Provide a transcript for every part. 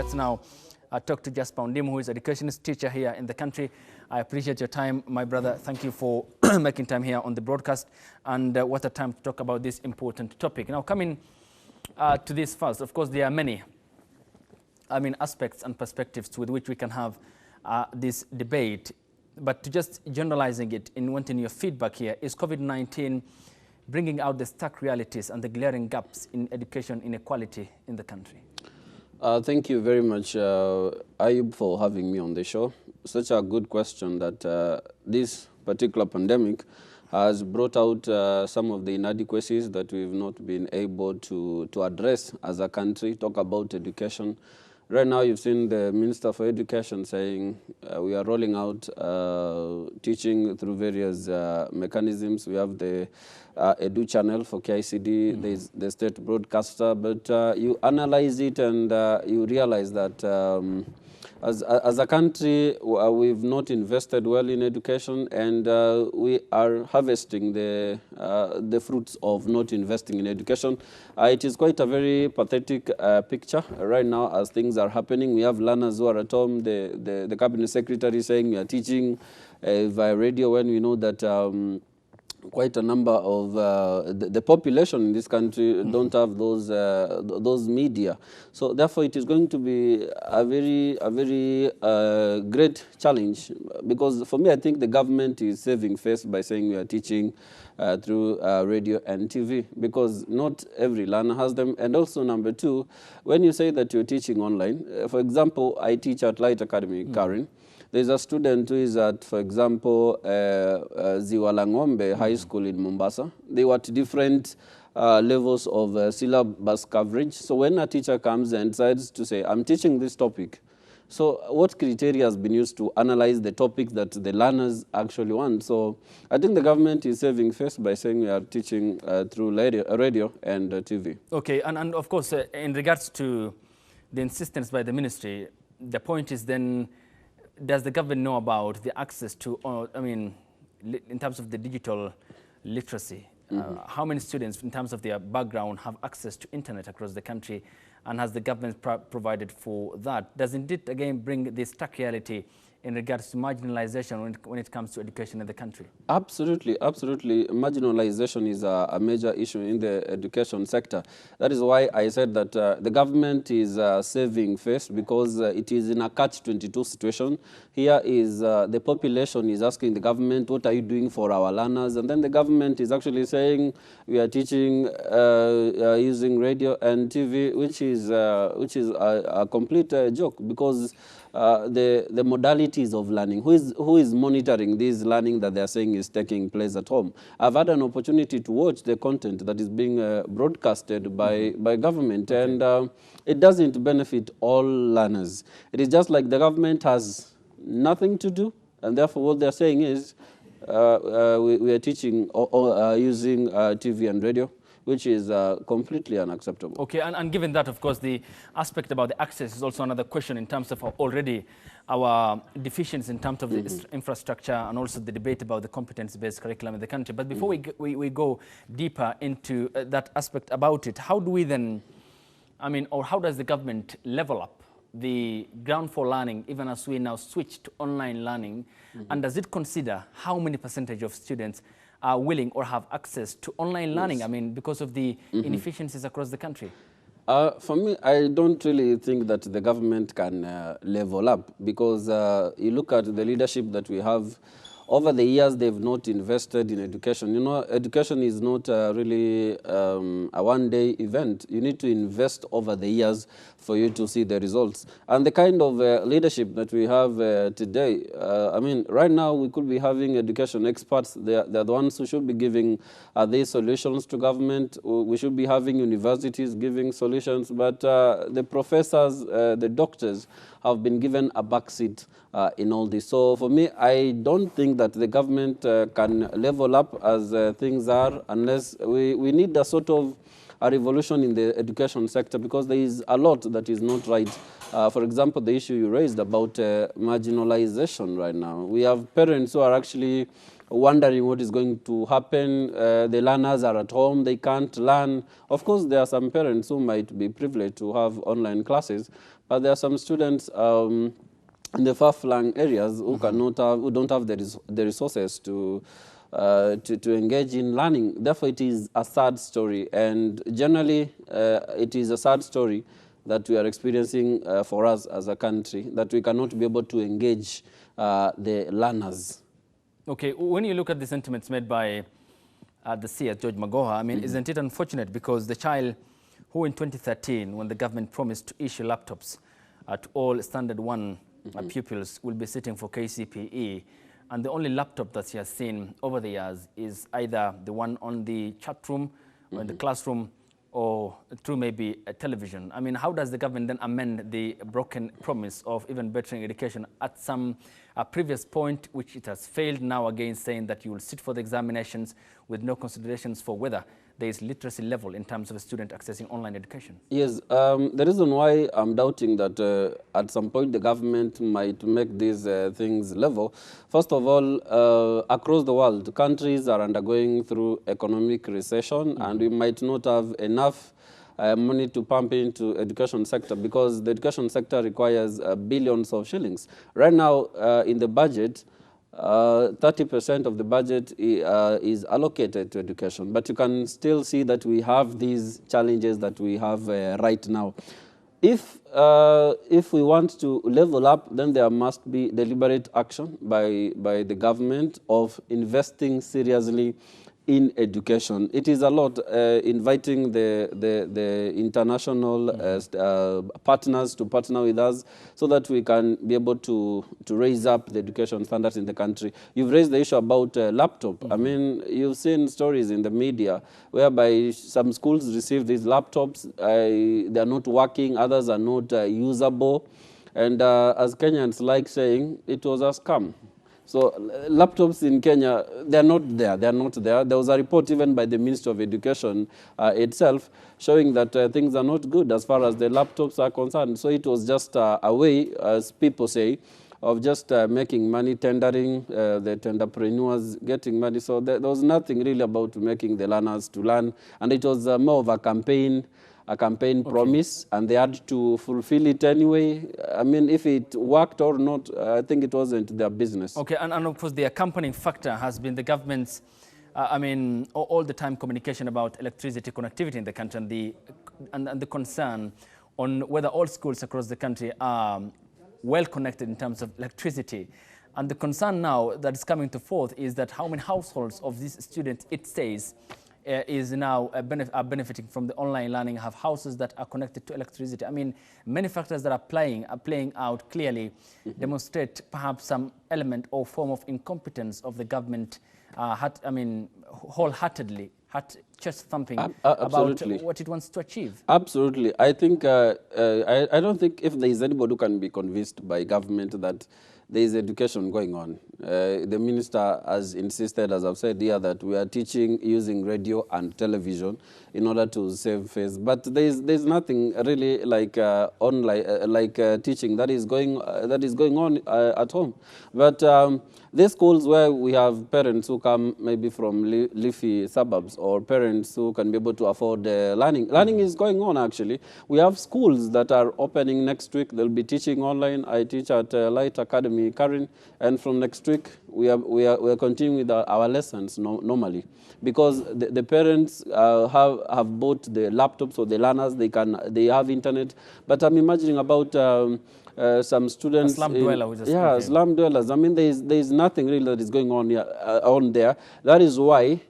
Let's now talk to Jasper Ondimu, who is an educationist teacher here in the country. I appreciate your time, my brother. Thank you for making time here on the broadcast. And what a time to talk about this important topic. Now, coming to this first, of course, there are many aspects and perspectives with which we can have this debate. But to just generalizing it in wanting your feedback here, is COVID-19 bringing out the stark realities and the glaring gaps in education inequality in the country? Thank you very much, Ayub, for having me on the show. Such a good question that this particular pandemic has brought out some of the inadequacies that we've not been able to address as a country. Talk about education. Right now, you've seen the Minister for Education saying we are rolling out teaching through various mechanisms. We have the Edu channel for KICD, there's the state broadcaster, but you analyze it and you realize that as a country, we've not invested well in education, and we are harvesting the fruits of not investing in education. It is quite a very pathetic picture right now as things are happening. We have learners who are at home, the cabinet secretary saying we are teaching via radio, when we know that quite a number of the population in this country don't have those media. So therefore, it is going to be a very great challenge, because for me, I think the government is saving face by saying we are teaching through radio and TV, because not every learner has them. And also, number two, when you say that you're teaching online, for example, I teach at Light Academy, Karen. There's a student who is at, for example, Ziwalangombe High School in Mombasa. They were at different levels of syllabus coverage. So when a teacher comes and decides to say, I'm teaching this topic, so what criteria has been used to analyze the topic that the learners actually want? So I think the government is saving face by saying we are teaching through radio and TV. Okay, and of course, in regards to the insistence by the ministry, the point is then, does the government know about the access to, in terms of the digital literacy? How many students, in terms of their background, have access to internet across the country? And has the government provided for that? Does indeed, again, bring this stark reality in regards to marginalization when it comes to education in the country? Absolutely, absolutely. Marginalization is a major issue in the education sector. That is why I said that the government is saving face, because it is in a catch-22 situation. Here is the population is asking the government, what are you doing for our learners? And then the government is actually saying we are teaching using radio and TV, which is a complete joke, because the modalities of learning, who is monitoring this learning that they are saying is taking place at home? I've had an opportunity to watch the content that is being broadcasted by government, and it doesn't benefit all learners. It is just like the government has nothing to do, and therefore what they're saying is we are teaching using TV and radio, which is completely unacceptable. Okay, and given that, of course, the aspect about the access is also another question in terms of already our deficiency in terms of the infrastructure, and also the debate about the competence-based curriculum in the country. But before we go deeper into that aspect about it, how do we then, or how does the government level up the ground for learning, even as we now switch to online learning? And does it consider how many percentage of students are willing or have access to online learning, because of the inefficiencies across the country? For me, I don't really think that the government can level up, because you look at the leadership that we have. Over the years, they've not invested in education. You know, education is not really a one-day event. You need to invest over the years for you to see the results. And the kind of leadership that we have today, right now we could be having education experts. They're the ones who should be giving these solutions to government. We should be having universities giving solutions. But the professors, the doctors, have been given a backseat in all this. So for me, I don't think that the government can level up as things are, unless we need a sort of a revolution in the education sector, because there is a lot that is not right. For example, the issue you raised about marginalization right now. We have parents who are actually wondering what is going to happen. The learners are at home, they can't learn. Of course, there are some parents who might be privileged to have online classes, but there are some students in the far-flung areas who cannot have, who don't have the resources to engage in learning. Therefore, it is a sad story, and generally, it is a sad story that we are experiencing for us as a country, that we cannot be able to engage the learners. Okay, when you look at the sentiments made by the CS, George Magoha, I mean, isn't it unfortunate because the child who in 2013, when the government promised to issue laptops to all standard 1 pupils, will be sitting for KCPE, and the only laptop that he has seen over the years is either the one on the chat room or in the classroom or through maybe a television. I mean, how does the government then amend the broken promise of even bettering education at some previous point, which it has failed now again, saying that you will sit for the examinations with no considerations for whether there is literacy level in terms of a student accessing online education? Yes, the reason why I'm doubting that at some point the government might make these things level, first of all, across the world, countries are undergoing through economic recession, and we might not have enough money to pump into education sector because the education sector requires billions of shillings. Right now, in the budget, 30% of the budget is allocated to education, but you can still see that we have these challenges that we have right now. If we want to level up, then there must be deliberate action by the government of investing seriously in education. It is a lot inviting the international partners to partner with us so that we can be able to raise up the education standards in the country. You've raised the issue about laptop. I mean, you've seen stories in the media whereby some schools receive these laptops, they are not working, others are not usable. And as Kenyans like saying, it was a scam. So laptops in Kenya, they're not there. They're not there. There was a report even by the Ministry of Education itself showing that things are not good as far as the laptops are concerned. So it was just a way, as people say, of just making money, tendering, the entrepreneurs getting money. So there was nothing really about making the learners to learn. And it was more of a campaign promise, and they had to fulfill it anyway. I mean, if it worked or not, I think it wasn't their business. Okay, and of course the accompanying factor has been the government's, I mean, all the time communication about electricity connectivity in the country and the concern on whether all schools across the country are well connected in terms of electricity. And the concern now that is coming to forth is that how many households of these students, it says, is now are benefiting from the online learning, have houses that are connected to electricity. I mean, many factors that are playing out clearly demonstrate perhaps some element or form of incompetence of the government, wholeheartedly, chest thumping about what it wants to achieve. Absolutely. I think, I don't think if there is anybody who can be convinced by government that there is education going on. The minister has insisted, as I've said here, that we are teaching using radio and television in order to save face. But there's nothing really like online teaching that is going on at home. But these schools where we have parents who come maybe from leafy suburbs or parents who can be able to afford learning. Learning is going on, actually. We have schools that are opening next week. They'll be teaching online. I teach at Light Academy, Karin, and from next week, we are continuing with our lessons normally. Because the parents have bought the laptops, or the learners, they have internet. But I'm imagining about some students, slum dwellers. Yeah, slum dwellers. I mean, there is nothing really that is going on here, on there. That is why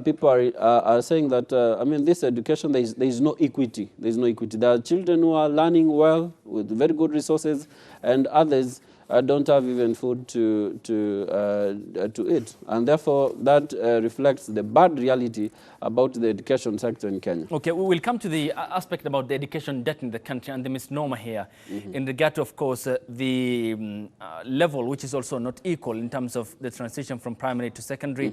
people are saying that I mean, this education, there is no equity. There is no equity. There are children who are learning well with very good resources, and others don't have even food to eat, and therefore that reflects the bad reality about the education sector in Kenya. Okay, we will come to the aspect about the education debt in the country and the misnomer here in regard to, of course, the level, which is also not equal in terms of the transition from primary to secondary,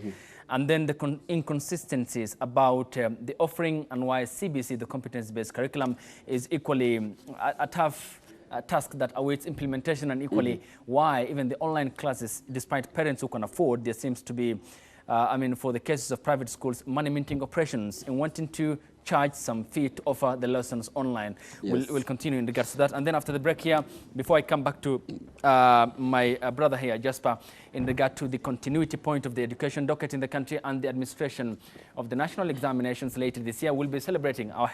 and then the inconsistencies about the offering and why CBC, the competence-based curriculum, is equally a tough task that awaits implementation, and equally why even the online classes, despite parents who can afford, there seems to be, I mean, for the cases of private schools, money minting operations in wanting to charge some fee to offer the lessons online. Yes. We'll continue in regards to that. And then after the break here, before I come back to my brother here, Jasper, in regard to the continuity point of the education docket in the country and the administration of the national examinations later this year, we'll be celebrating our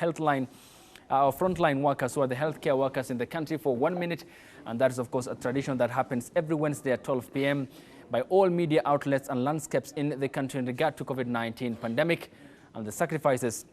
our frontline workers who are the healthcare workers in the country for 1 minute. And that is, of course, a tradition that happens every Wednesday at 12 p.m. by all media outlets and landscapes in the country in regard to COVID-19 pandemic and the sacrifices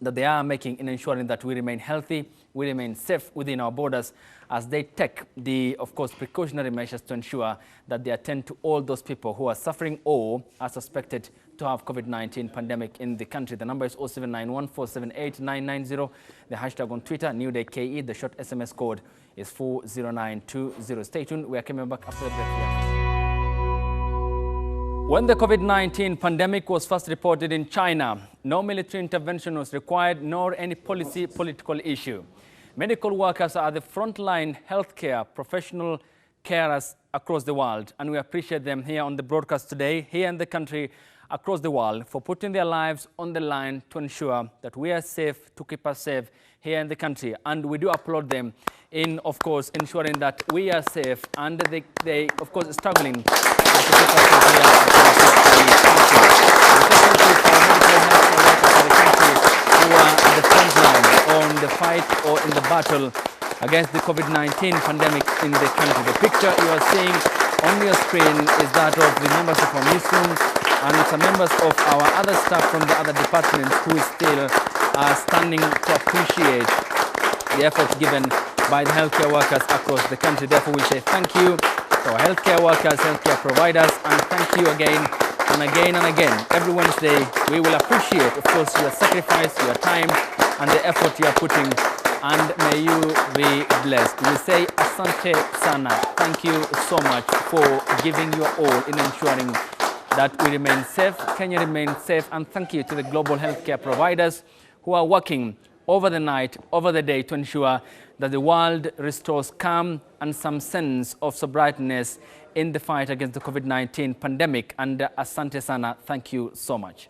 that they are making in ensuring that we remain healthy, we remain safe within our borders as they take the, of course, precautionary measures to ensure that they attend to all those people who are suffering or are suspected to have COVID-19 pandemic in the country. The number is 0791478990. The hashtag on Twitter, NewDayKE. The short SMS code is 40920. Stay tuned. We are coming back after the break here. When the COVID-19 pandemic was first reported in China, no military intervention was required, nor any political issue. Medical workers are the frontline healthcare professional carers across the world, and we appreciate them here on the broadcast today, here in the country, across the world, for putting their lives on the line to ensure that we are safe, to keep us safe here in the country. And we do applaud them in, of course, ensuring that we are safe, and they of course, struggling to keep us safe here who are at the front line on the fight or in the battle against the COVID-19 pandemic in the country. The picture you are seeing on your screen is that of the members of our newsroom and some members of our other staff from the other departments who still are standing to appreciate the efforts given by the healthcare workers across the country. Therefore, we say thank you to our healthcare workers, healthcare providers, and thank you again and again and again. Every Wednesday, we will appreciate, of course, your sacrifice, your time, and the effort you are putting, and may you be blessed. We say asante sana. Thank you so much for giving your all in ensuring that we remain safe, Kenya remains safe, and thank you to the global healthcare providers who are working over the night, over the day to ensure that the world restores calm and some sense of sobrietyness in the fight against the COVID-19 pandemic. And asante sana, thank you so much.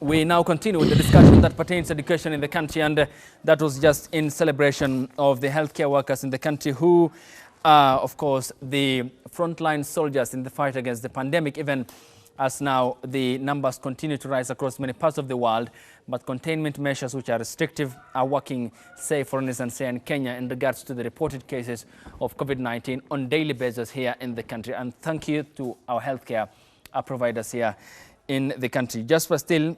We now continue with the discussion that pertains to education in the country, and that was just in celebration of the healthcare workers in the country who are, of course, the frontline soldiers in the fight against the pandemic, even as now the numbers continue to rise across many parts of the world. But containment measures which are restrictive are working, say, for instance, in Kenya in regards to the reported cases of COVID-19 on daily basis here in the country. And thank you to our healthcare providers here in the country. Just for still,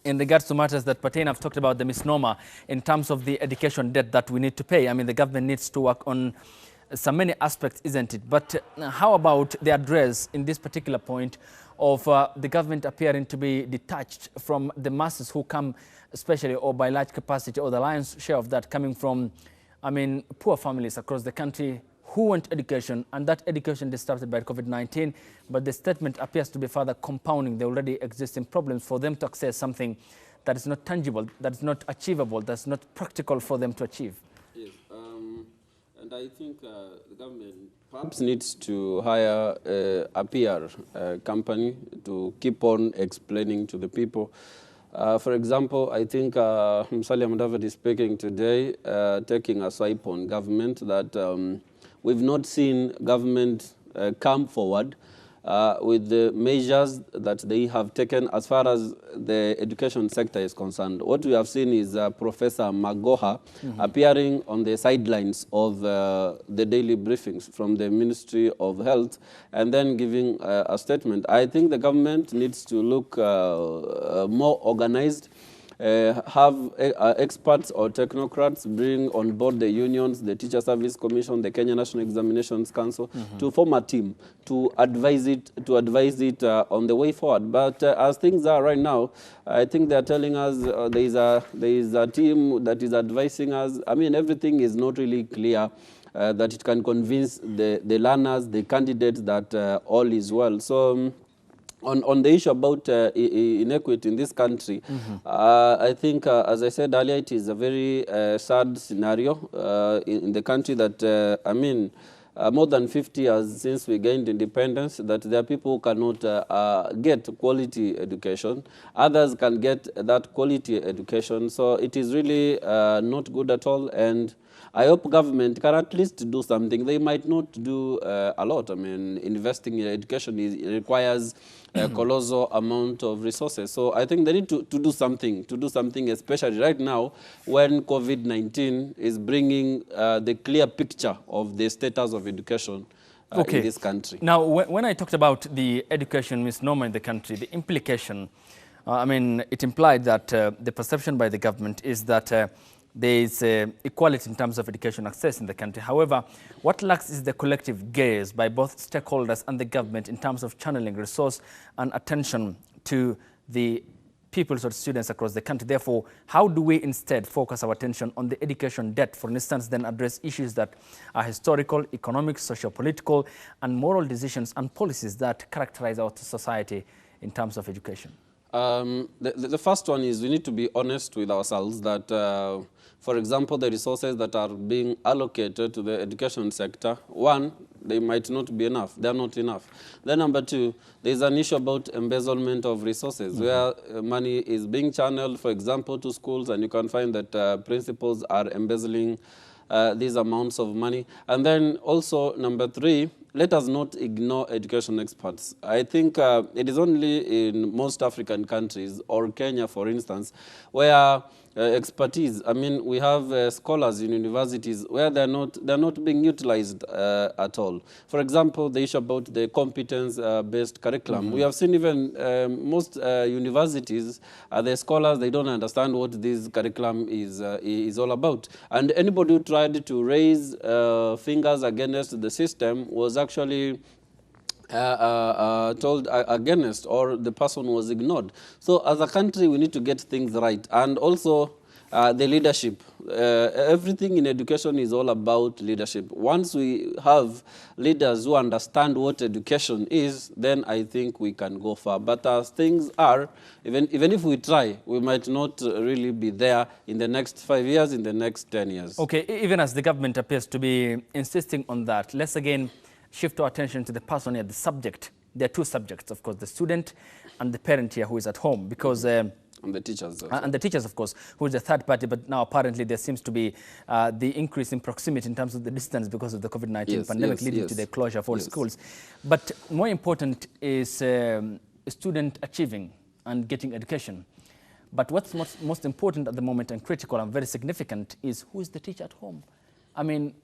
in regards to matters that pertain, I've talked about the misnomer in terms of the education debt that we need to pay. I mean, the government needs to work on so many aspects, isn't it? But how about the address in this particular point of the government appearing to be detached from the masses who come, especially or by large capacity, or the lion's share of that coming from, I mean, poor families across the country who want education, and that education disrupted by COVID-19, but the statement appears to be further compounding the already existing problems for them to access something that is not tangible, that is not achievable, that's not practical for them to achieve. Yes, and I think the government perhaps needs to hire a PR company to keep on explaining to the people. For example, I think Musalia Mudavadi is speaking today, taking a swipe on government that we've not seen government come forward with the measures that they have taken as far as the education sector is concerned. What we have seen is Professor Magoha appearing on the sidelines of the daily briefings from the Ministry of Health and then giving a statement. I think the government needs to look more organized, have experts or technocrats bring on board the unions, the Teacher Service Commission, the Kenya National Examinations Council to form a team to advise it on the way forward. But as things are right now, I think they're telling us there is a team that is advising us. I mean, everything is not really clear that it can convince the learners, the candidates that all is well. So on the issue about inequity in this country, I think, as I said earlier, it is a very sad scenario in the country that, I mean, more than 50 years since we gained independence, that there are people who cannot get quality education. Others can get that quality education. So it is really not good at all. And I hope government can at least do something. They might not do a lot. I mean, investing in education requires a colossal amount of resources. So I think they need to do something, especially right now when COVID-19 is bringing the clear picture of the status of education in this country. Now, when I talked about the education misnomer in the country, the implication, I mean, it implied that the perception by the government is that there is equality in terms of education access in the country. However, what lacks is the collective gaze by both stakeholders and the government in terms of channeling resource and attention to the pupils or students across the country. Therefore, how do we instead focus our attention on the education debt, for instance, then address issues that are historical, economic, socio-political, and moral decisions and policies that characterize our society in terms of education? The first one is we need to be honest with ourselves that, for example, the resources that are being allocated to the education sector, one, they might not be enough. They're not enough. Then number two, there's an issue about embezzlement of resources where money is being channeled, for example, to schools, and you can find that principals are embezzling these amounts of money. And then also number three, let us not ignore education experts. I think it is only in most African countries, or Kenya, for instance, where expertise, I mean, we have scholars in universities where they're not being utilized at all. For example, the issue about the competence-based curriculum. We have seen even most universities, the scholars, they don't understand what this curriculum is all about. And anybody who tried to raise fingers against the system was actually told against, or the person was ignored. So as a country, we need to get things right. And also the leadership. Everything in education is all about leadership. Once we have leaders who understand what education is, then I think we can go far. But as things are, even if we try, we might not really be there in the next 5 years, in the next 10 years. Okay, even as the government appears to be insisting on that, let's again shift our attention to the person here, the subject. There are two subjects, of course, the student and the parent here who is at home, because and the teachers. And the teachers, of course, who is a third party, but now apparently there seems to be the increase in proximity in terms of the distance because of the COVID-19 pandemic leading to the closure of all schools. But more important is student achieving and getting education. But what's most important at the moment and critical and very significant is who is the teacher at home? I mean,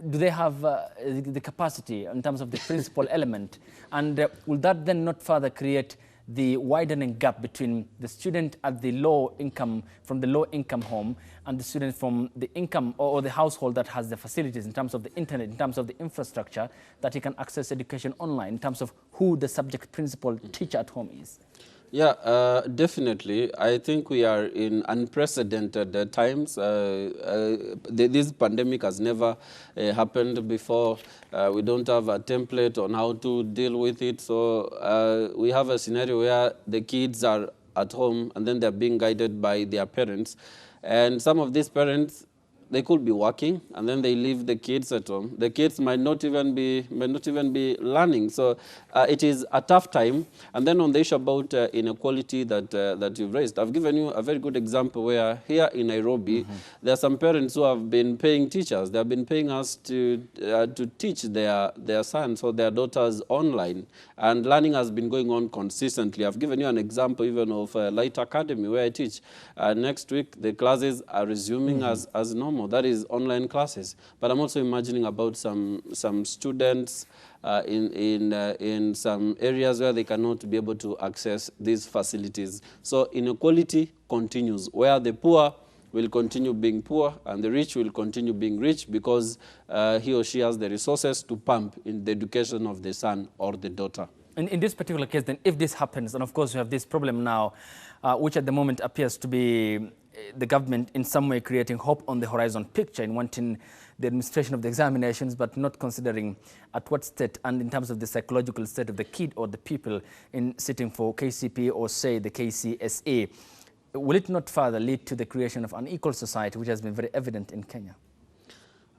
do they have the capacity in terms of the principal element? And will that then not further create the widening gap between the student at the low income, from the low income home, and the student from the income or the household that has the facilities in terms of the internet, in terms of the infrastructure, that he can access education online, in terms of who the subject principal teacher at home is? Yeah, definitely. I think we are in unprecedented times. This pandemic has never happened before. We don't have a template on how to deal with it. So we have a scenario where the kids are at home and then they're being guided by their parents. And some of these parents, they could be working, and then they leave the kids at home. The kids might not even be learning. So it is a tough time. And then on the issue about inequality that you've raised, I've given you a very good example where here in Nairobi, there are some parents who have been paying teachers. They have been paying us to teach their sons or their daughters online, and learning has been going on consistently. I've given you an example even of Light Academy where I teach. Next week, the classes are resuming as normal. That is online classes. But I'm also imagining about some students in some areas where they cannot be able to access these facilities. So inequality continues, where the poor will continue being poor and the rich will continue being rich because he or she has the resources to pump in the education of the son or the daughter. In this particular case, then, if this happens, and of course you have this problem now, which at the moment appears to be the government in some way creating hope on the horizon picture in wanting the administration of the examinations, but not considering at what state and in terms of the psychological state of the kid or the people in sitting for KCP or say the KCSA. Will it not further lead to the creation of an equal society, which has been very evident in Kenya?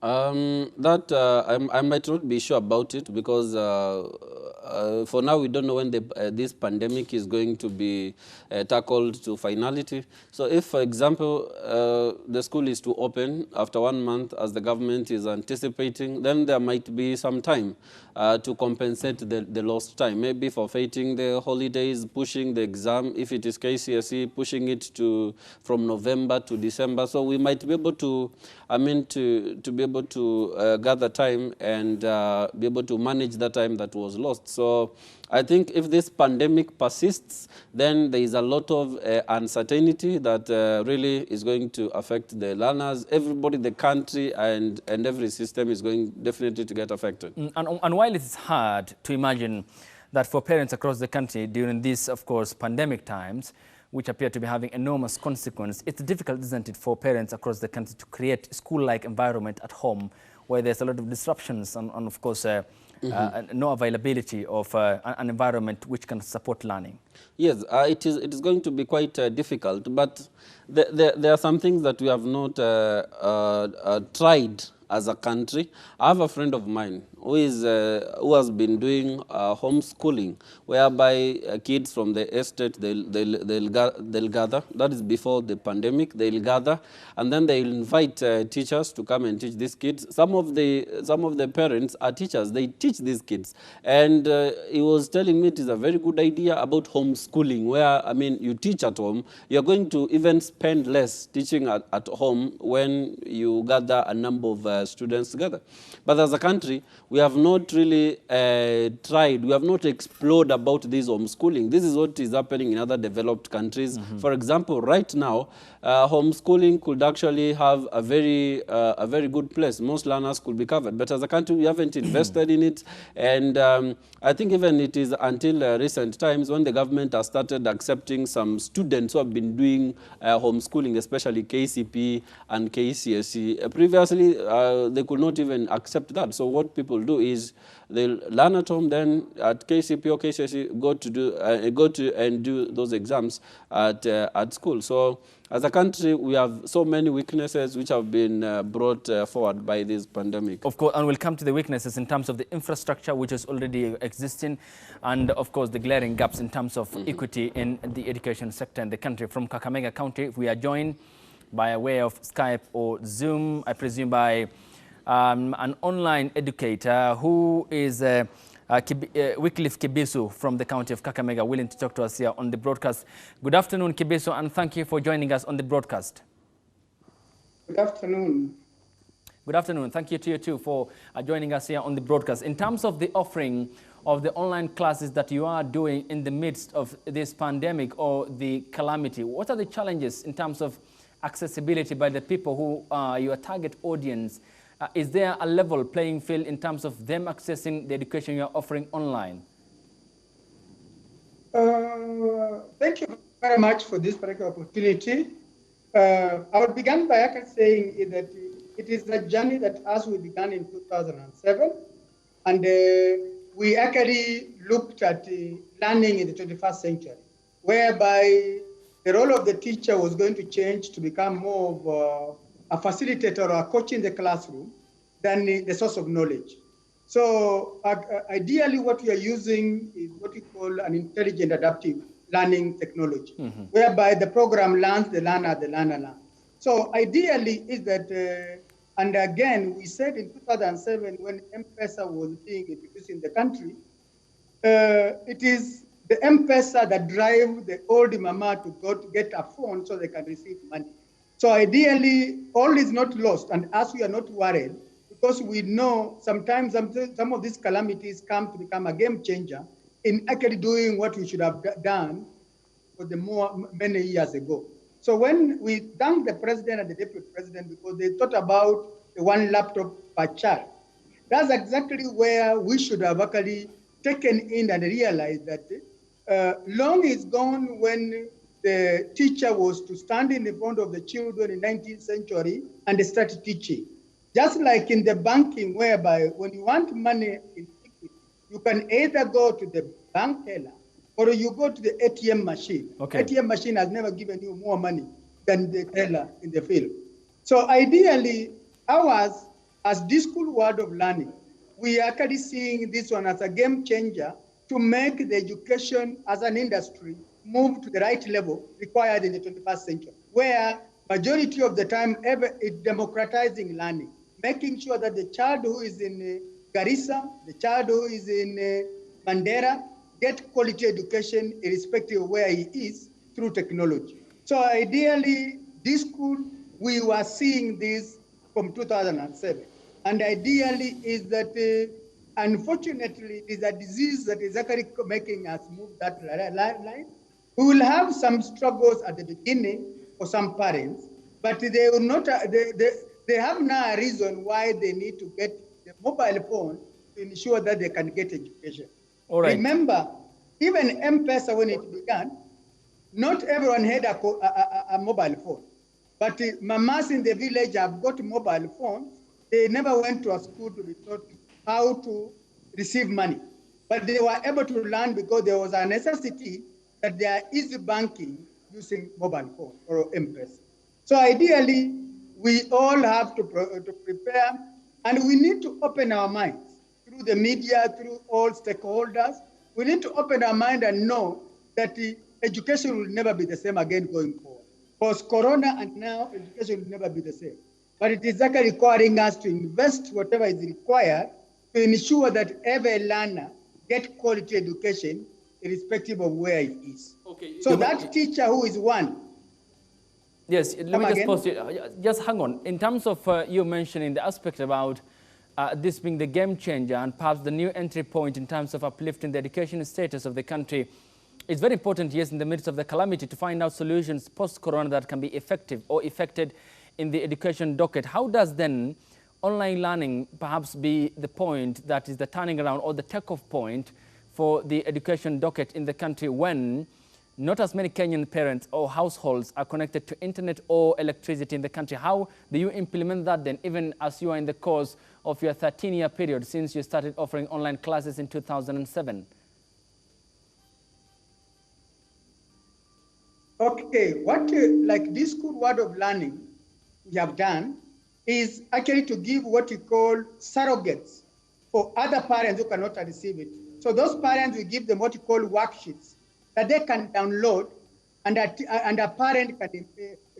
I might not be sure about it because for now we don't know when this pandemic is going to be tackled to finality. So if, for example, the school is to open after 1 month as the government is anticipating, then there might be some time to compensate the lost time, maybe forfeiting the holidays, pushing the exam, if it is KCSE, pushing it from November to December. So we might be able to, to be able to gather time and be able to manage the time that was lost. So I think if this pandemic persists, then there is a lot of uncertainty that really is going to affect the learners, everybody, the country, and every system is going definitely to get affected. And while it's hard to imagine that for parents across the country during these, of course, pandemic times, which appear to be having enormous consequence, it's difficult, isn't it, for parents across the country to create a school-like environment at home where there's a lot of disruptions and of course, no availability of an environment which can support learning. Yes, it is going to be quite difficult, but there are some things that we have not tried as a country. I have a friend of mine who has been doing homeschooling, whereby kids from the estate, they'll gather. That is before the pandemic. They'll gather, and then they'll invite teachers to come and teach these kids. Some of the parents are teachers. They teach these kids, and he was telling me it is a very good idea about homeschooling, where you teach at home. You're going to even spend less teaching at home when you gather a number of students together. But as a country, we have not really tried, we have not explored about this homeschooling. This is what is happening in other developed countries. For example, right now, homeschooling could actually have a very good place. Most learners could be covered. But as a country, we haven't invested in it. And I think even it is until recent times when the government has started accepting some students who have been doing homeschooling, especially KCP and KCSE. Previously, they could not even accept that. So what people do is they learn at home, then at KCP or KCSE go to and do those exams at school. So as a country, we have so many weaknesses which have been brought forward by this pandemic. Of course, and we'll come to the weaknesses in terms of the infrastructure which is already existing, and of course the glaring gaps in terms of equity in the education sector in the country. From Kakamega County, we are joined by way of Skype or Zoom, I presume by an online educator who is Wycliffe Kibisu from the county of Kakamega, willing to talk to us here on the broadcast. Good afternoon, Kibisu, and thank you for joining us on the broadcast. Good afternoon. Good afternoon. Thank you to you too for joining us here on the broadcast. In terms of the offering of the online classes that you are doing in the midst of this pandemic or the calamity, what are the challenges in terms of accessibility by the people who are your target audience? Is there a level playing field in terms of them accessing the education you're offering online? Thank you very much for this particular opportunity. I would begin by saying that it is a journey that as we began in 2007, and we actually looked at learning in the 21st century, whereby the role of the teacher was going to change to become more of a facilitator or a coach in the classroom than the source of knowledge. So ideally what we are using is what we call an intelligent adaptive learning technology, whereby the program learns, the learner learns. So ideally is that, and again, we said in 2007 when M-Pesa was being introduced in the country, it is the M-Pesa that drive the old mama to go to get a phone so they can receive money. So ideally, all is not lost, and as we are not worried, because we know sometimes some of these calamities come to become a game changer in actually doing what we should have done for many years ago. So when we thank the president and the deputy president because they thought about the one laptop per child, that's exactly where we should have actually taken in and realized that long is gone when the teacher was to stand in the front of the children in 19th century and start teaching. Just like in the banking, whereby when you want money in equity, you can either go to the bank teller or you go to the ATM machine. Okay. ATM machine has never given you more money than the teller in the field. So ideally, ours, as this school world of learning, we are actually seeing this one as a game changer to make the education as an industry move to the right level required in the 21st century, where majority of the time it's democratizing learning, making sure that the child who is in Garissa, the child who is in Mandera, get quality education irrespective of where he is through technology. So ideally, this school, we were seeing this from 2007. And ideally is that, unfortunately, it is a disease that is actually making us move that line. We will have some struggles at the beginning for some parents, but they will not. They have now a reason why they need to get the mobile phone to ensure that they can get education. All right. Remember, even M-Pesa, when it began, not everyone had a mobile phone. But mamas in the village have got mobile phones. They never went to a school to be taught how to receive money. But they were able to learn because there was a necessity that there is banking using mobile phone or M-Pesa. So ideally, we all have to prepare, and we need to open our minds through the media, through all stakeholders. We need to open our mind and know that the education will never be the same again going forward. Post-corona and now, education will never be the same. But it is actually requiring us to invest whatever is required to ensure that every learner get quality education irrespective of where it is. Okay. So that teacher who is one. Yes, let me just pause you. Just hang on. In terms of you mentioning the aspect about this being the game changer and perhaps the new entry point in terms of uplifting the education status of the country, it's very important, yes, in the midst of the calamity to find out solutions post-corona that can be effective or effected in the education docket. How does then online learning perhaps be the point that is the turning around or the takeoff point for the education docket in the country when not as many Kenyan parents or households are connected to internet or electricity in the country? How do you implement that then, even as you are in the course of your 13-year period since you started offering online classes in 2007? Okay, what like this school world of learning we have done is actually to give what we call surrogates for other parents who cannot receive it. So those parents, we give them what we call worksheets that they can download and a parent can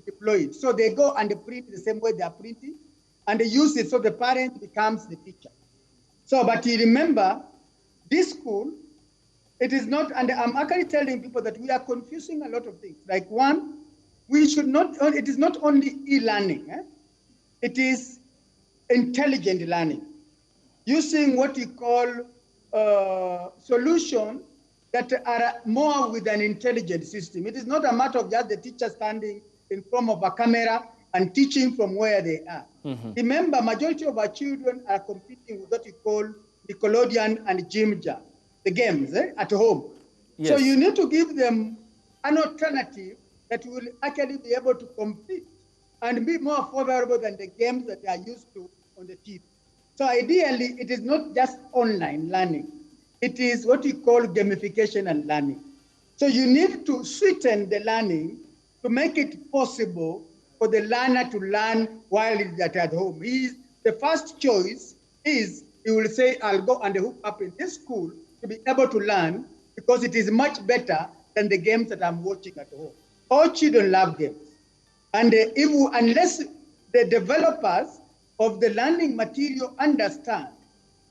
deploy it. So they go and they print the same way they are printing and they use it so the parent becomes the teacher. So, but you remember, this school, it is not, and I'm actually telling people that we are confusing a lot of things. Like one, we should not, it is not only e-learning, it is intelligent learning, using what we call solutions that are more with an intelligent system. It is not a matter of just the teacher standing in front of a camera and teaching from where they are. Mm-hmm. Remember, majority of our children are competing with what we call Nickelodeon and Jim Jam, the games at home. Yes. So you need to give them an alternative that will actually be able to compete and be more favorable than the games that they are used to on the TV. So ideally, it is not just online learning. It is what we call gamification and learning. So you need to sweeten the learning to make it possible for the learner to learn while he's at home. The first choice is he will say, I'll go and hook up in this school to be able to learn because it is much better than the games that I'm watching at home. All children love games. And unless the developers of the learning material understand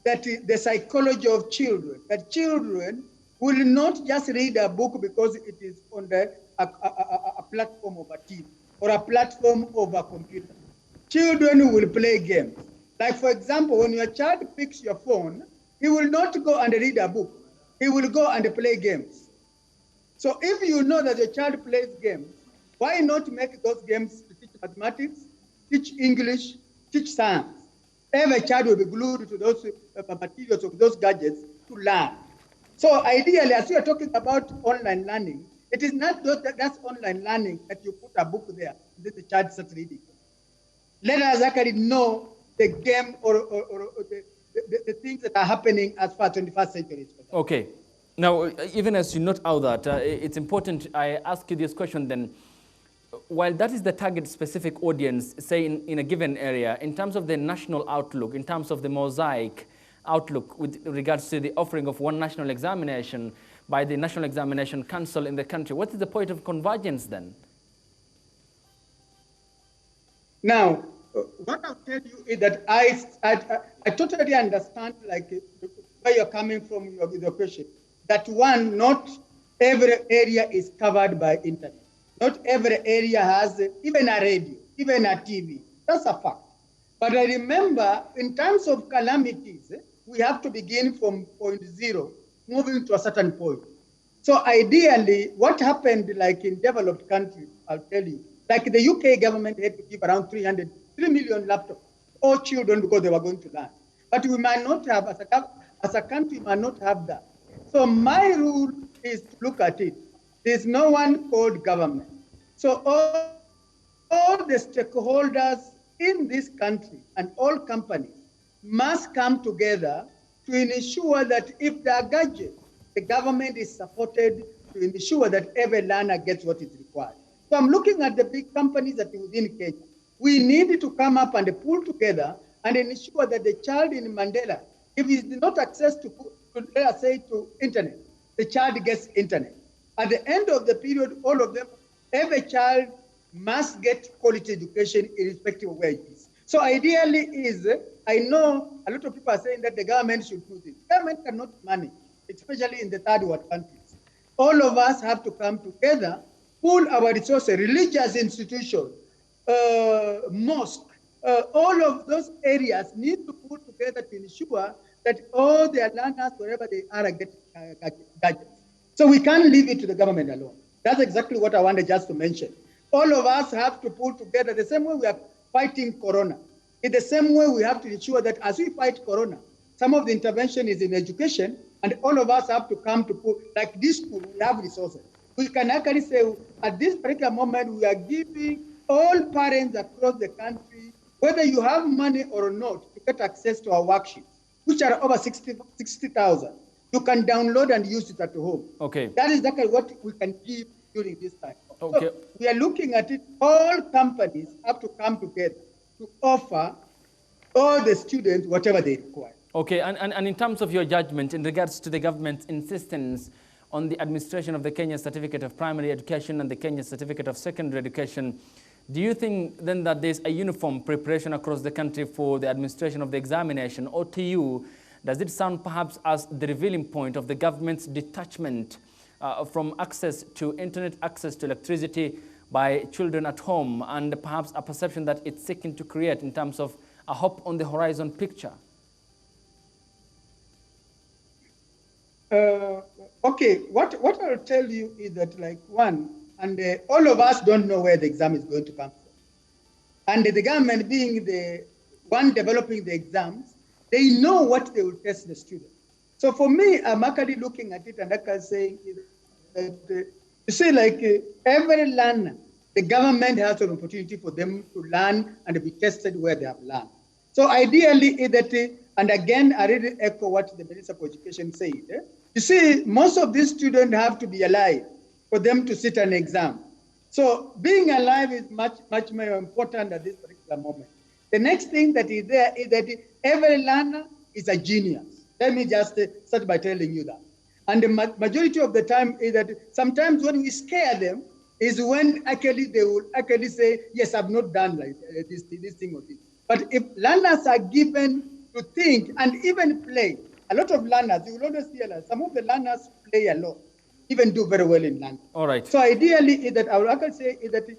that the psychology of children, that children will not just read a book because it is on a platform of a TV or a platform of a computer. Children will play games. Like, for example, when your child picks your phone, he will not go and read a book. He will go and play games. So if you know that your child plays games, why not make those games to teach mathematics, teach English, teach science? Every child will be glued to those materials of those gadgets to learn. So ideally, as we are talking about online learning, It is not that's online learning that you put a book there, that the child starts reading. Let us actually know the game or the things that are happening as far as 21st century is concerned. Okay. Now, even as you note out that, it's important I ask you this question then. While that is the target specific audience, say in a given area, in terms of the national outlook, in terms of the mosaic outlook with regards to the offering of one national examination by the National Examination Council in the country, what is the point of convergence then? Now, what I'll tell you is that I totally understand like where you're coming from with your question. That one, not every area is covered by internet. Not every area has even a radio, even a TV. That's a fact. But I remember in terms of calamities, we have to begin from point zero, moving to a certain point. So ideally, what happened like in developed countries, I'll tell you, like the UK government had to give around 3 million laptops, all children because they were going to learn. But we might not have, as a country, we might not have that. So my rule is to look at it. There's no one called government. So all the stakeholders in this country and all companies must come together to ensure that if there are gadgets, the government is supported to ensure that every learner gets what is required. So I'm looking at the big companies that are within Kenya. We need to come up and pull together and ensure that the child in Mandela, if he did not access to let us say to internet, the child gets internet. At the end of the period, all of them, every child must get quality education irrespective of where it is. So ideally is, I know a lot of people are saying that the government should do this. Government cannot manage, especially in the third world countries. All of us have to come together, pool our resources, religious institutions, mosque, all of those areas need to put together to ensure that all their learners, wherever they are get gadgets. So we can't leave it to the government alone. That's exactly what I wanted just to mention. All of us have to pull together the same way we are fighting Corona. In the same way, we have to ensure that as we fight Corona, some of the intervention is in education, and all of us have to come to put, like this school, we have resources. We can actually say, at this particular moment, we are giving all parents across the country, whether you have money or not, to get access to our worksheets, which are over 60,000. You can download and use it at home. Okay. That is exactly what we can give during this time. Okay. So we are looking at it, all companies have to come together to offer all the students whatever they require. Okay, and in terms of your judgment in regards to the government's insistence on the administration of the Kenya Certificate of Primary Education and the Kenya Certificate of Secondary Education, do you think then that there's a uniform preparation across the country for the administration of the examination? Or to you, does it sound perhaps as the revealing point of the government's detachment from access to internet, access to electricity by children at home, and perhaps a perception that it's seeking to create in terms of a hope on the horizon picture? Okay, what I'll tell you is that, like, one, and all of us don't know where the exam is going to come from. And the government being the one developing the exams, they know what they will test the student. So for me, I'm actually looking at it and like I say, that, you see, like every learner, the government has an opportunity for them to learn and be tested where they have learned. So ideally, and again, I really echo what the Minister for Education said. You see, most of these students have to be alive for them to sit an exam. So being alive is much more important at this particular moment. The next thing that is there is that every learner is a genius. Let me just start by telling you that. And the majority of the time is that sometimes when we scare them is when actually they will actually say, yes, I've not done like this thing or this. But if learners are given to think and even play, a lot of learners, you will always realize some of the learners play a lot, even do very well in learning. All right. So ideally, is that I would actually say is that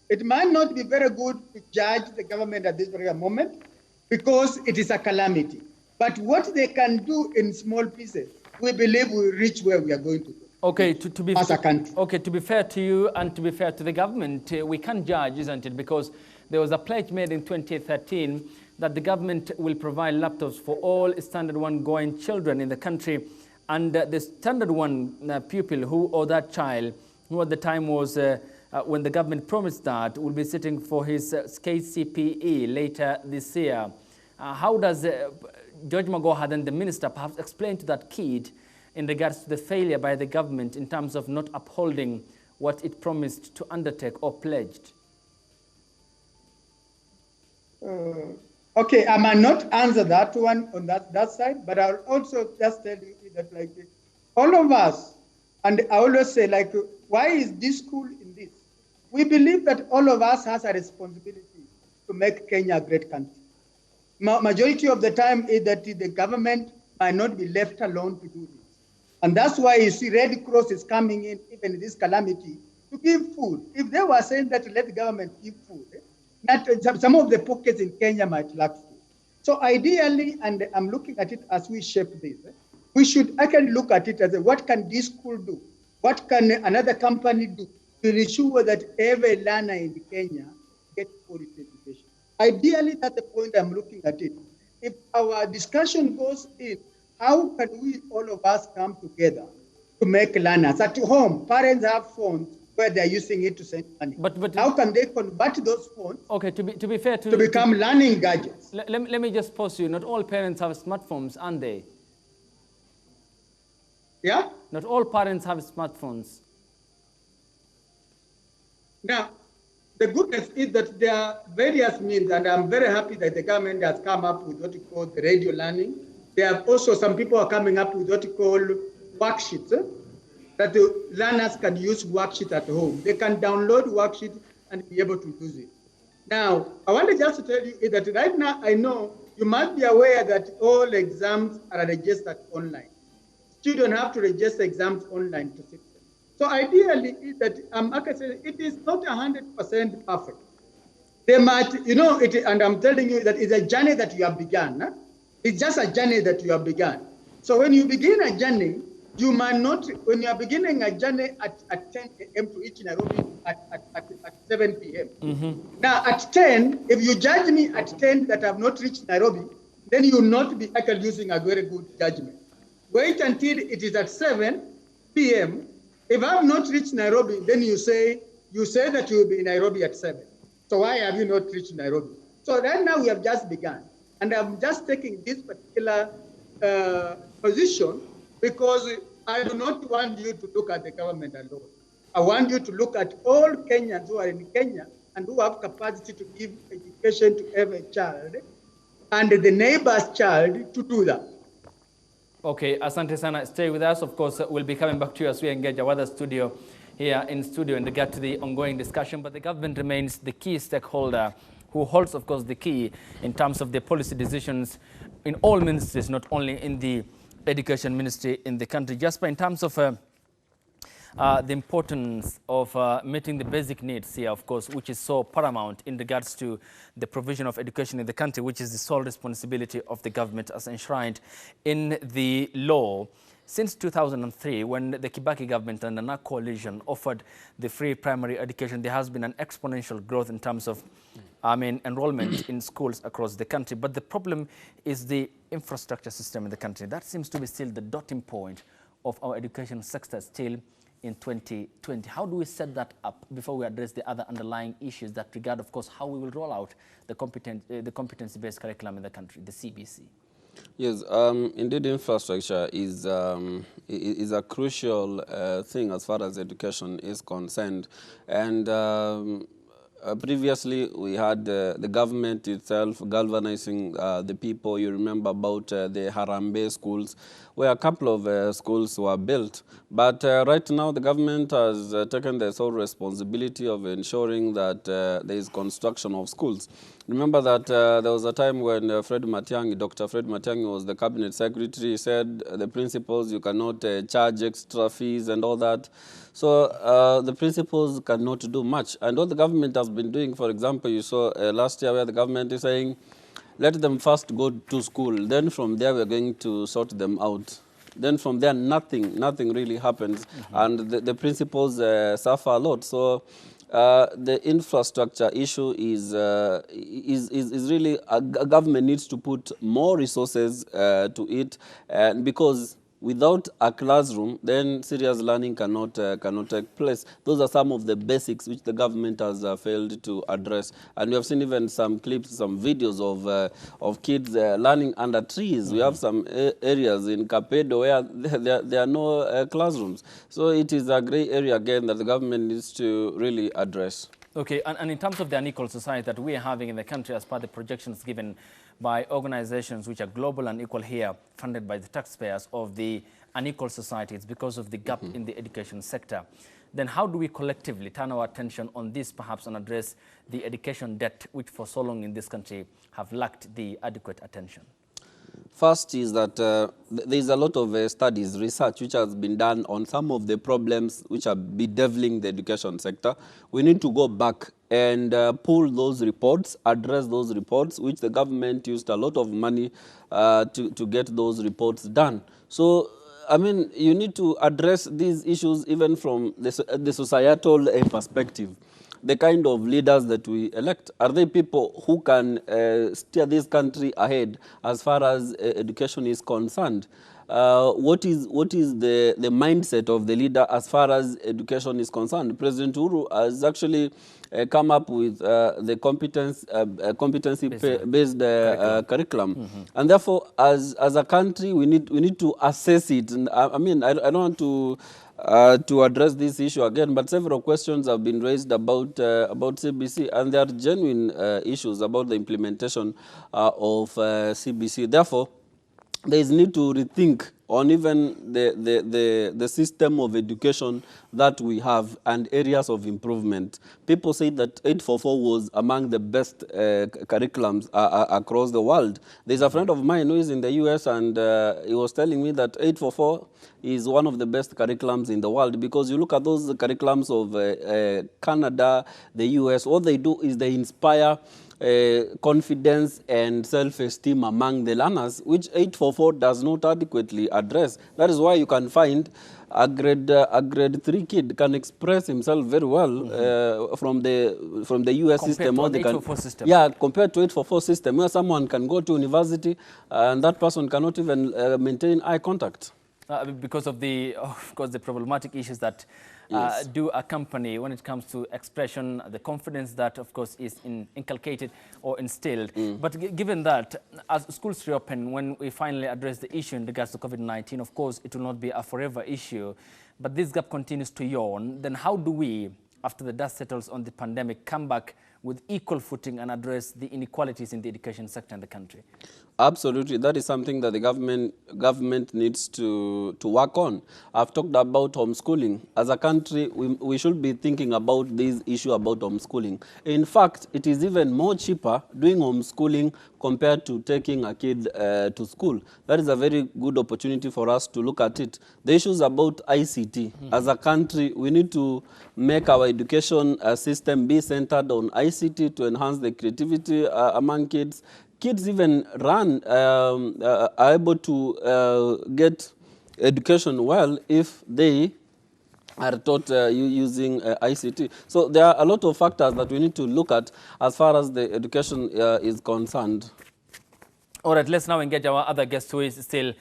it might not be very good to judge the government at this particular moment because it is a calamity. But what they can do in small pieces, we believe we will reach where we are going to go. Okay, to be as a country. Okay, to be fair to you and to be fair to the government, we can't judge, isn't it? Because there was a pledge made in 2013 that the government will provide laptops for all Standard 1 going children in the country, and the Standard 1 pupil who or that child who at the time was, when the government promised that, will be sitting for his KCPE later this year. How does George Magoha, then the minister, perhaps explain to that kid in regards to the failure by the government in terms of not upholding what it promised to undertake or pledged? Okay, I might not answer that one on that side, but I'll also just tell you that, like, all of us, and I always say, like, why is this school in this? We believe that all of us has a responsibility to make Kenya a great country. Majority of the time is that the government might not be left alone to do this. And that's why you see Red Cross is coming in, even in this calamity, to give food. If they were saying that let the government give food, some of the pockets in Kenya might lack food. So ideally, and I'm looking at it as we shape this, we should actually look at it as what can this school do? What can another company do to ensure that every learner in Kenya gets quality education? Ideally, that's the point I'm looking at it. If our discussion goes in, how can we, all of us, come together to make learners? At home, parents have phones where they're using it to send money. But how can they convert those phones to be fair, to become learning gadgets? Let me just pause you. Not all parents have smartphones, aren't they? Yeah? Not all parents have smartphones. Now, the goodness is that there are various means, and I'm very happy that the government has come up with what you call the radio learning. There are also some people are coming up with what you call worksheets, that the learners can use worksheets at home. They can download worksheets and be able to use it. Now, I want to just tell you that right now, I know you must be aware that all exams are registered online. Students have to register exams online to sit them. So ideally, it is not 100% perfect. They might, and I'm telling you that it's a journey that you have begun. Huh? It's just a journey that you have begun. So when you begin a journey, you might not, when you are beginning a journey at 10 a.m. to reach Nairobi at 7 p.m. Mm-hmm. Now at 10, if you judge me at 10 that I have not reached Nairobi, then you will not be actually using a very good judgment. Wait until it is at 7 p.m. If I have not reached Nairobi, then you say that you will be in Nairobi at 7. So why have you not reached Nairobi? So right now we have just begun. And I'm just taking this particular position because I do not want you to look at the government alone. I want you to look at all Kenyans who are in Kenya and who have capacity to give education to every child and the neighbor's child to do that. Okay, Asante Sana, stay with us. Of course, we'll be coming back to you as we engage our other studio here in studio in regard to the ongoing discussion. But the government remains the key stakeholder who holds, of course, the key in terms of the policy decisions in all ministries, not only in the education ministry in the country. Jasper, in terms of the importance of meeting the basic needs here, of course, which is so paramount in regards to the provision of education in the country, which is the sole responsibility of the government as enshrined in the law. Since 2003, when the Kibaki government and the NAC coalition offered the free primary education, there has been an exponential growth in terms of enrollment in schools across the country. But the problem is the infrastructure system in the country. That seems to be still the dotting point of our education sector still in 2020. How do we set that up before we address the other underlying issues that regard, of course, how we will roll out the competency-based curriculum in the country, the CBC? Yes, indeed, infrastructure is a crucial thing as far as education is concerned. And previously, we had the government itself galvanizing the people. You remember about the Harambee schools, where a couple of schools were built. But right now, the government has taken the sole responsibility of ensuring that there is construction of schools. Remember that there was a time when Dr. Fred Matiang'i was the cabinet secretary. He said the principals, you cannot charge extra fees and all that. So the principals cannot do much. And what the government has been doing, for example, you saw last year where the government is saying, let them first go to school. Then from there, we're going to sort them out. Then from there, nothing really happens. Mm-hmm. And the principals suffer a lot. So the infrastructure issue is really, a government needs to put more resources to it, and because without a classroom, then serious learning cannot take place. Those are some of the basics which the government has failed to address. And we have seen even some clips, some videos of kids learning under trees. We have some areas in Capedo where there are no classrooms. So it is a gray area again that the government needs to really address. Okay, and in terms of the unequal society that we are having in the country as per the projections given by organizations which are global and equal here, funded by the taxpayers of the unequal society, it's because of the gap in the education sector. Then how do we collectively turn our attention on this perhaps and address the education debt which for so long in this country have lacked the adequate attention? First is that there's a lot of studies, research, which has been done on some of the problems which are bedeviling the education sector. We need to go back and pull those reports, address those reports, which the government used a lot of money to get those reports done. So, I mean, you need to address these issues even from the societal perspective. The kind of leaders that we elect, are they people who can steer this country ahead as far as education is concerned? What is the mindset of the leader as far as education is concerned? President Uhuru has actually come up with the competency-based curriculum. And therefore, as a country, we need to assess it. And I mean, I don't want to address this issue again, but several questions have been raised about CBC, and there are genuine issues about the implementation of CBC. Therefore, there is need to rethink on even the system of education that we have and areas of improvement. People say that 844 was among the best curriculums across the world. There's a friend of mine who is in the US, and he was telling me that 844 is one of the best curriculums in the world, because you look at those curriculums of Canada, the US, what they do is they inspire confidence and self-esteem among the learners, which 844 does not adequately address. That is why you can find a grade 3 kid can express himself very well from the US system, or the 844 system. Yeah, compared to 844 system, where someone can go to university and that person cannot even maintain eye contact. Because of course, the problematic issues that do accompany when it comes to expression, the confidence that, of course, is inculcated or instilled. But given that, as schools reopen, when we finally address the issue in regards to COVID-19, of course, it will not be a forever issue, but this gap continues to yawn. Then how do we, after the dust settles on the pandemic, come back with equal footing and address the inequalities in the education sector in the country? Absolutely. That is something that the government needs to work on. I've talked about homeschooling. As a country, we should be thinking about this issue about homeschooling. In fact, it is even more cheaper doing homeschooling compared to taking a kid to school. That is a very good opportunity for us to look at it. The issues about ICT. As a country, we need to make our education system be centered on ICT to enhance the creativity among kids. Kids even are able to get education well if they are taught using ICT. So there are a lot of factors that we need to look at as far as the education is concerned. All right, let's now engage our other guest who is still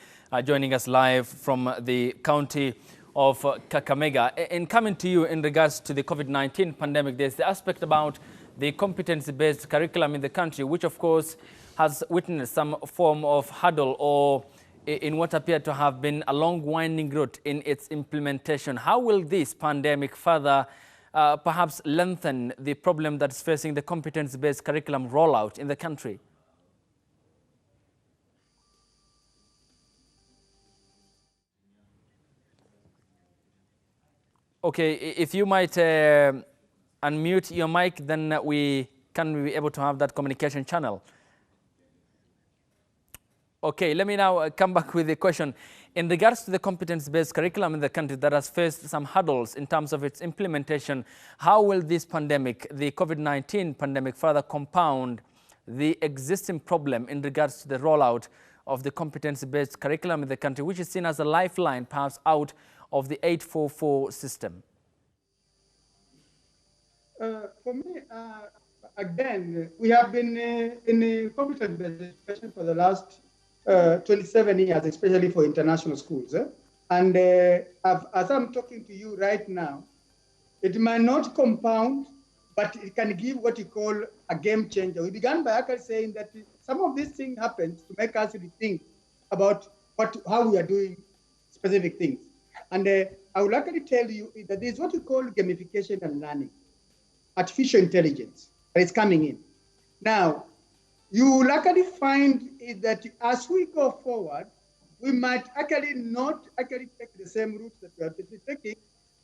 joining us live from the county of Kakamega. In coming to you in regards to the COVID-19 pandemic, there's the aspect about the competency-based curriculum in the country, which of course has witnessed some form of hurdle or in what appeared to have been a long winding route in its implementation. How will this pandemic further perhaps lengthen the problem that's facing the competence-based curriculum rollout in the country? Okay, if you might unmute your mic, then we can be able to have that communication channel. Okay, let me now come back with the question. In regards to the competence-based curriculum in the country that has faced some hurdles in terms of its implementation, how will this pandemic, the COVID-19 pandemic, further compound the existing problem in regards to the rollout of the competence-based curriculum in the country, which is seen as a lifeline perhaps out of the 844 system? For me, again, we have been in competence-based education for the last 27 years, especially for international schools. And as I'm talking to you right now, it might not compound, but it can give what you call a game changer. We began by actually saying that some of these things happen to make us rethink about how we are doing specific things. And I will actually tell you that there's what we call gamification and learning, artificial intelligence that is coming in. Now, you will actually find that as we go forward, we might actually not actually take the same route that we are taking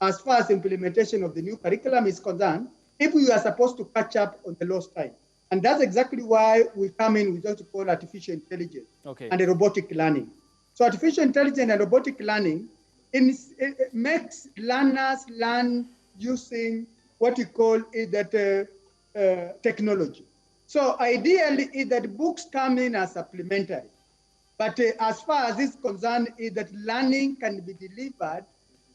as far as implementation of the new curriculum is concerned, if we are supposed to catch up on the lost time. And that's exactly why we come in with what we call artificial intelligence and robotic learning. So artificial intelligence and robotic learning it makes learners learn using what we call technology. So ideally, is that books come in as supplementary. But as far as this is concerned, is that learning can be delivered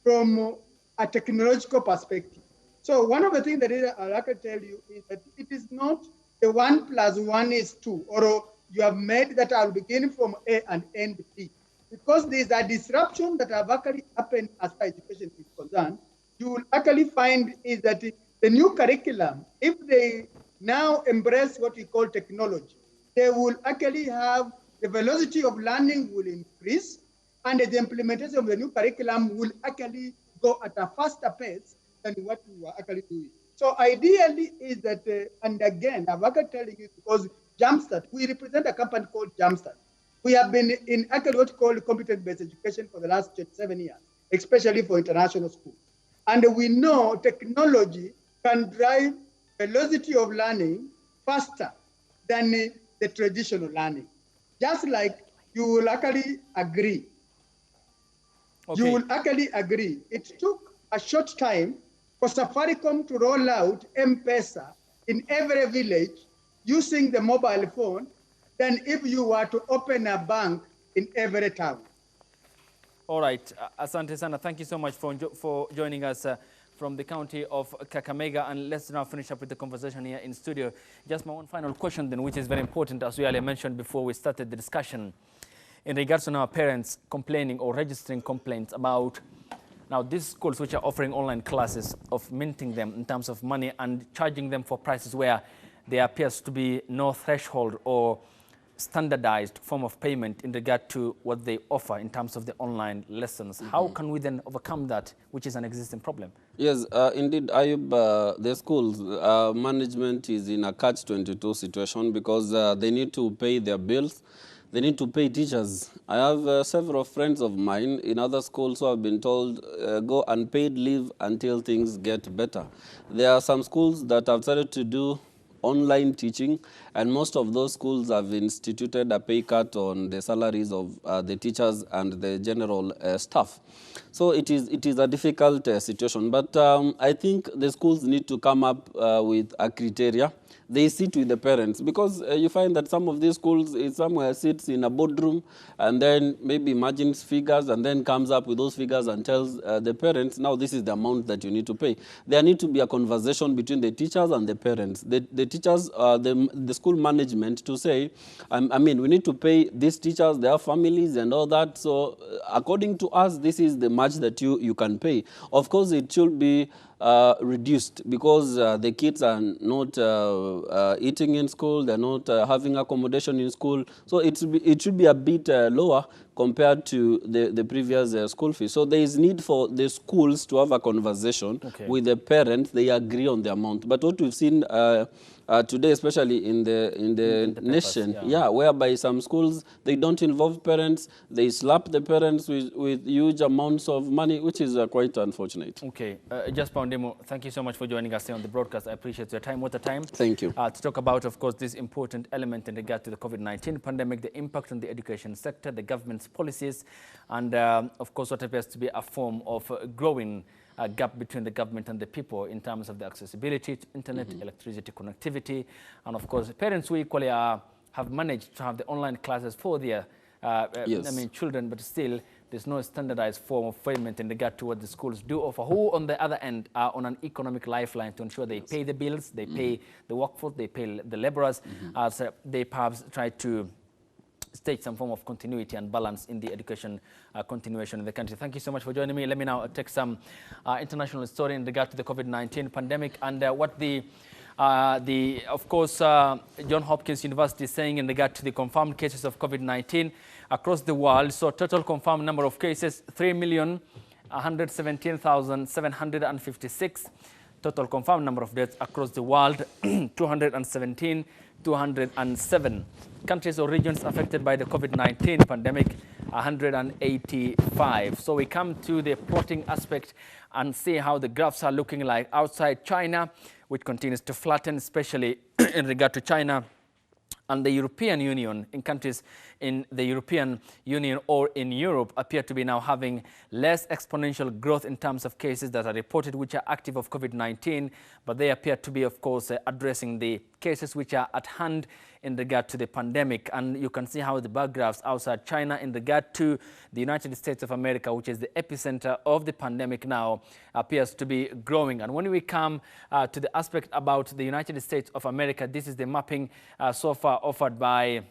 from a technological perspective. So one of the things that I can tell you is that it is not the 1 + 1 is 2, or you have made that I'll begin from A and end B. Because there's a disruption that have actually happened as far as education is concerned, you will actually find is that the new curriculum, if they now embrace what we call technology, they will actually have the velocity of learning will increase, and the implementation of the new curriculum will actually go at a faster pace than what we were actually doing. So ideally is that, and again, I'm actually telling you because Jumpstart, we represent a company called Jumpstart. We have been in actually what we call competence-based education for the last 27 years, especially for international schools. And we know technology can drive velocity of learning faster than the traditional learning. Just like you will actually agree. You will actually agree. It took a short time for Safaricom to roll out M-Pesa in every village using the mobile phone than if you were to open a bank in every town. All right, Asante Sana, thank you so much for joining us from the county of Kakamega, and let's now finish up with the conversation here in studio. Just my one final question then, which is very important, as we earlier mentioned before we started the discussion, in regards to our parents complaining or registering complaints about now these schools which are offering online classes of minting them in terms of money and charging them for prices where there appears to be no threshold or standardized form of payment in regard to what they offer in terms of the online lessons. How can we then overcome that, which is an existing problem? Yes, indeed, Ayub, the schools management is in a catch-22 situation because they need to pay their bills. They need to pay teachers. I have several friends of mine in other schools who have been told, go unpaid leave until things get better. There are some schools that have started to do online teaching, and most of those schools have instituted a pay cut on the salaries of the teachers and the general staff. So it is a difficult situation, but I think the schools need to come up with a criteria. They sit with the parents, because you find that some of these schools somewhere sits in a boardroom and then maybe imagines figures and then comes up with those figures and tells the parents, now this is the amount that you need to pay. There need to be a conversation between the teachers and the parents. The teachers, the school management to say, I mean, we need to pay these teachers, their families and all that. So according to us, this is the much that you can pay. Of course, it should be reduced because the kids are not eating in school, they're not having accommodation in school. So it should be a bit lower compared to the previous school fees. So there is need for the schools to have a conversation with the parents. They agree on the amount. But what we've seen today, especially in the nation, papers, whereby some schools, they don't involve parents, they slap the parents with huge amounts of money, which is quite unfortunate. Okay, Jasper Ondimu, thank you so much for joining us here on the broadcast. I appreciate your time. What a time. Thank you. To talk about, of course, this important element in regard to the COVID-19 pandemic, the impact on the education sector, the government's policies, and of course, what appears to be a form of growing gap between the government and the people in terms of the accessibility to internet, electricity, connectivity, and of course, parents who equally have managed to have the online classes for their children, but still there's no standardized form of payment in regard to what the schools do offer, who on the other end are on an economic lifeline to ensure they pay the bills, they pay the workforce, they pay the laborers, as they perhaps try to stage some form of continuity and balance in the education continuation in the country. Thank you so much for joining me. Let me now take some international story in regard to the COVID-19 pandemic and what of course, Johns Hopkins University is saying in regard to the confirmed cases of COVID-19 across the world. So total confirmed number of cases, 3,117,756. Total confirmed number of deaths across the world, 207. Countries or regions affected by the COVID-19 pandemic, 185. So we come to the plotting aspect and see how the graphs are looking like outside China, which continues to flatten, especially in regard to China and the European Union. In countries in the European Union or in Europe appear to be now having less exponential growth in terms of cases that are reported which are active of COVID-19, but they appear to be, of course, addressing the cases which are at hand in regard to the pandemic. And you can see how the bar graphs outside China in regard to the United States of America, which is the epicenter of the pandemic now, appears to be growing. And when we come to the aspect about the United States of America, this is the mapping so far offered by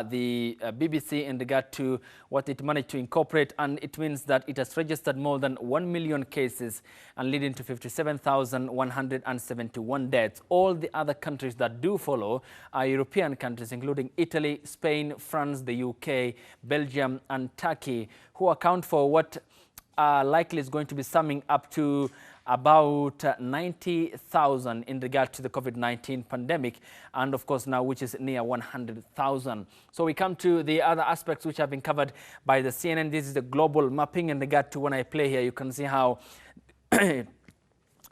the BBC in regard to what it managed to incorporate, and it means that it has registered more than 1 million cases and leading to 57,171 deaths. All the other countries that do follow are European countries, including Italy, Spain, France, the UK, Belgium, and Turkey, who account for what likely is going to be summing up to about 90,000 in regard to the COVID-19 pandemic, and of course now which is near 100,000. So we come to the other aspects which have been covered by the CNN. This is the global mapping in regard to when I play here. You can see how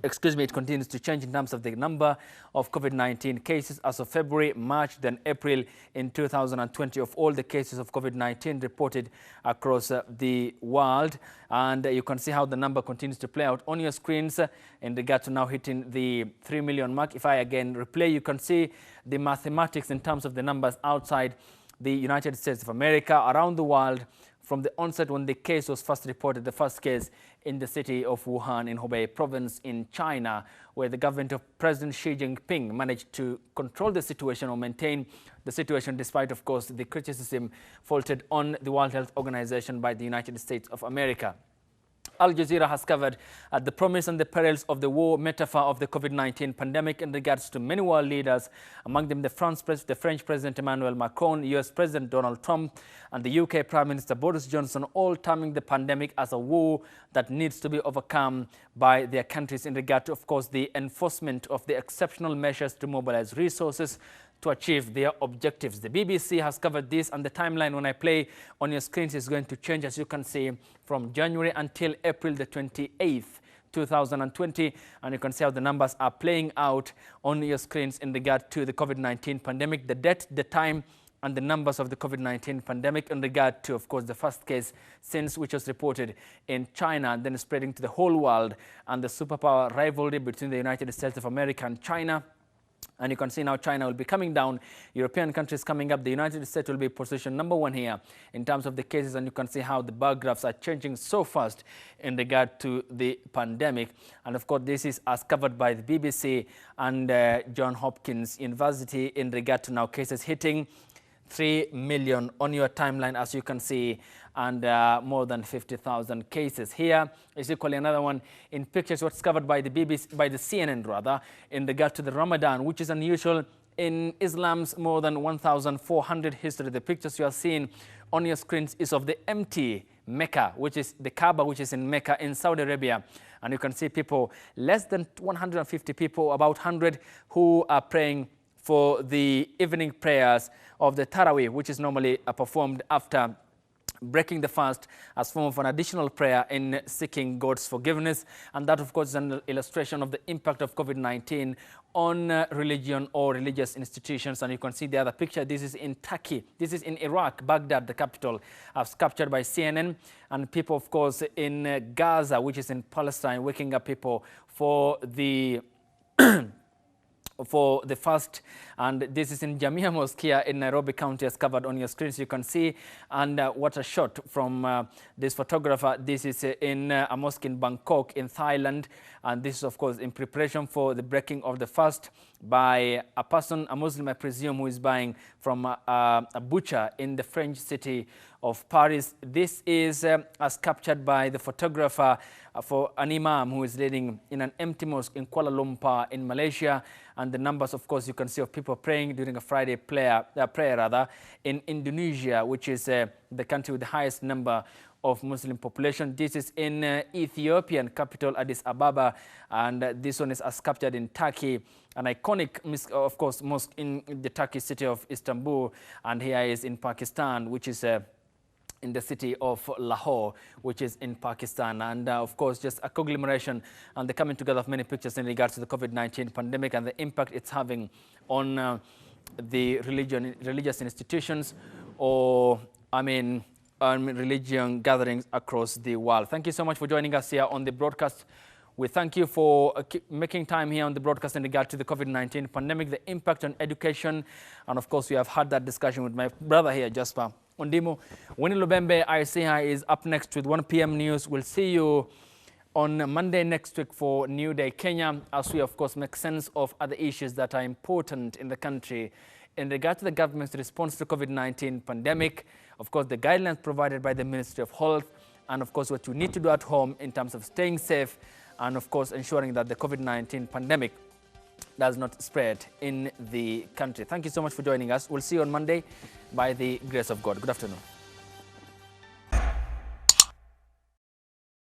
excuse me, it continues to change in terms of the number of COVID-19 cases as of February, March, then April in 2020 of all the cases of COVID-19 reported across the world. And you can see how the number continues to play out on your screens in regard to now hitting the 3 million mark. If I again replay, you can see the mathematics in terms of the numbers outside the United States of America, around the world, from the onset when the case was first reported, the first case in the city of Wuhan in Hubei province in China, where the government of President Xi Jinping managed to control the situation or maintain the situation despite, of course, the criticism faulted on the World Health Organization by the United States of America. Al Jazeera has covered the promise and the perils of the war metaphor of the COVID-19 pandemic in regards to many world leaders, among them the French President Emmanuel Macron, US President Donald Trump, and the UK Prime Minister Boris Johnson, all terming the pandemic as a war that needs to be overcome by their countries in regard to, of course, the enforcement of the exceptional measures to mobilize resources to achieve their objectives. The BBC has covered this, and the timeline when I play on your screens is going to change, as you can see, from January until April the 28th, 2020, and you can see how the numbers are playing out on your screens in regard to the COVID-19 pandemic, the date, the time, and the numbers of the COVID-19 pandemic in regard to, of course, the first case since which was reported in China and then spreading to the whole world, and the superpower rivalry between the United States of America and China. And you can see now China will be coming down, European countries coming up, the United States will be position number 1 here in terms of the cases, and you can see how the bar graphs are changing so fast in regard to the pandemic. And of course, this is as covered by the BBC and Johns Hopkins University in regard to now cases hitting 3 million on your timeline, as you can see, and more than 50,000 cases. Here is equally another one in pictures, what's covered by the BBC, by the CNN rather, in regard to the Ramadan, which is unusual in Islam's more than 1,400 history. The pictures you are seeing on your screens is of the empty Mecca, which is the Kaaba, which is in Mecca in Saudi Arabia. And you can see people, less than 150 people, about 100 who are praying for the evening prayers of the Taraweeh, which is normally performed after breaking the fast as form of an additional prayer in seeking God's forgiveness. And that, of course, is an illustration of the impact of COVID-19 on religion or religious institutions. And you can see the other picture. This is in Turkey. This is in Iraq, Baghdad, the capital, as captured by CNN. And people, of course, in Gaza, which is in Palestine, waking up people for the for the first, and this is in Jamia Mosque here in Nairobi County, as covered on your screen, so you can see. And what a shot from this photographer. This is in a mosque in Bangkok in Thailand, and this is of course in preparation for the breaking of the fast by a person, a Muslim I presume, who is buying from a butcher in the French city of Paris. This is as captured by the photographer for an imam who is leading in an empty mosque in Kuala Lumpur in Malaysia. And the numbers, of course, you can see of people praying during a Friday prayer in Indonesia, which is the country with the highest number of Muslim population. This is in Ethiopian capital Addis Ababa, and this one is as captured in Turkey, an iconic, of course, mosque in the Turkish city of Istanbul. And here is in Pakistan, which is in the city of Lahore, which is in Pakistan. And of course, just a conglomeration and the coming together of many pictures in regards to the COVID-19 pandemic and the impact it's having on the religious institutions, or religion gatherings across the world. Thank you so much for joining us here on the broadcast. We thank you for making time here on the broadcast in regard to the COVID-19 pandemic, the impact on education, and of course we have had that discussion with my brother here, Jasper Ondimu. Winnie Lubembe, ICI, is up next with 1 p.m. news. We'll see you on Monday next week for New Day Kenya, as we of course make sense of other issues that are important in the country in regard to the government's response to COVID-19 pandemic, of course the guidelines provided by the Ministry of Health, and of course what you need to do at home in terms of staying safe, and of course ensuring that the COVID-19 pandemic does not spread in the country. Thank you so much for joining us. We'll see you on Monday by the grace of God. Good afternoon.